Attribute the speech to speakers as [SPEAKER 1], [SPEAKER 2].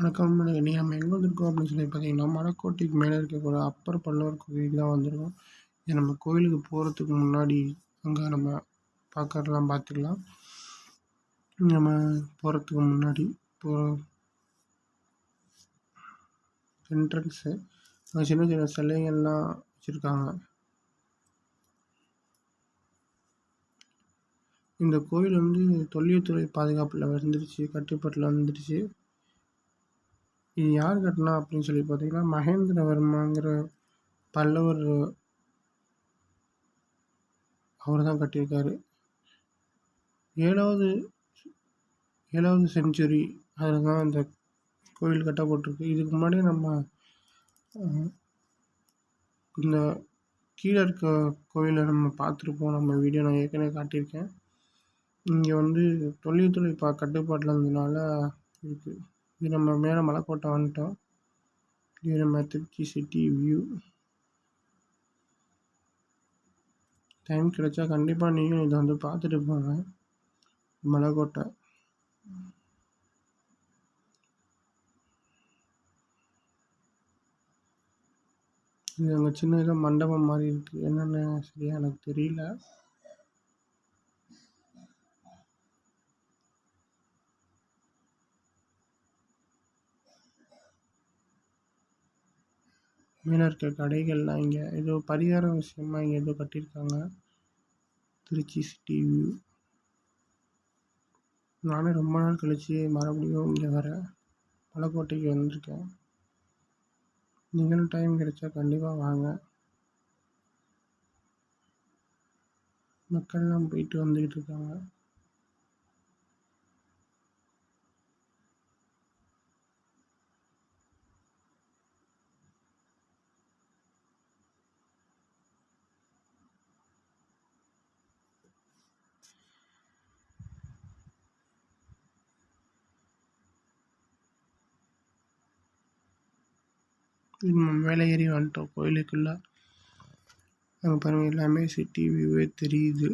[SPEAKER 1] வணக்கம். இன்னைக்கு நம்ம எங்கே வந்திருக்கோம் அப்படின்னு சொல்லி பார்த்தீங்கன்னா, மலைக்கோட்டைக்கு மேலே இருக்கக்கூடிய அப்பர் பல்லவர் கோயிலுக்கு தான் வந்திருக்கோம். இது நம்ம கோயிலுக்கு போகிறதுக்கு முன்னாடி அங்கே நம்ம பார்க்கறதெல்லாம் பார்த்துக்கலாம். நம்ம போகிறதுக்கு முன்னாடி இப்போ என்ட்ரன்ஸு அங்கே சின்ன சின்ன சிலைகள்லாம் வச்சுருக்காங்க. இந்த கோயில் வந்து தொல்லியல்துறை பாதுகாப்பில் வந்துருச்சு, கட்டுப்பாட்டில் வந்துருச்சு. இது யார் கட்டினா அப்படின்னு சொல்லி பார்த்தீங்கன்னா, மகேந்திரவர்மாங்கிற பல்லவர் அவர் தான் கட்டியிருக்காரு. 7வது செஞ்சுரி அதில் தான் இந்த கோயில் கட்டப்பட்டிருக்கு. இதுக்கு முன்னாடி நம்ம இந்த கீழே இருக்க கோயிலை நம்ம பார்த்துருப்போம். நம்ம வீடியோ நான் ஏற்கனவே காட்டியிருக்கேன். இங்கே வந்து தொல்லியல்துறை கட்டுப்பாட்டில் இருந்ததுனால இருக்குது. இது நம்ம மேலே மலைக்கோட்டை வந்துட்டோம். இது நம்ம திருச்சி சிட்டி வியூ. டைம் கிடைச்சா கண்டிப்பாக நீங்களும் இதை வந்து பார்த்துட்டு போங்க. மலைக்கோட்டை இது அங்கே சின்ன இதாக மண்டபம் மாதிரி இருக்குது. என்னென்ன சரியா எனக்கு தெரியல. மேலே இருக்க கடைகள்லாம் இங்கே ஏதோ பரிகார விஷயமா இங்கே ஏதோ கட்டியிருக்காங்க. Trichy city view. நானே ரொம்ப நாள் கழிச்சு மறுபடியும் இங்கே மலைக்கோட்டைக்கு வந்திருக்கேன். நீங்களும் டைம் கிடைச்சா கண்டிப்பாக வாங்க. மக்கள்லாம் போயிட்டு வந்துக்கிட்டு இருக்காங்க. நம்ம மேலே ஏறி வந்துட்டோம் கோயிலுக்குள்ளே. அங்கே பாருங்கள், எல்லாமே சிட்டி வியூவே தெரியுது.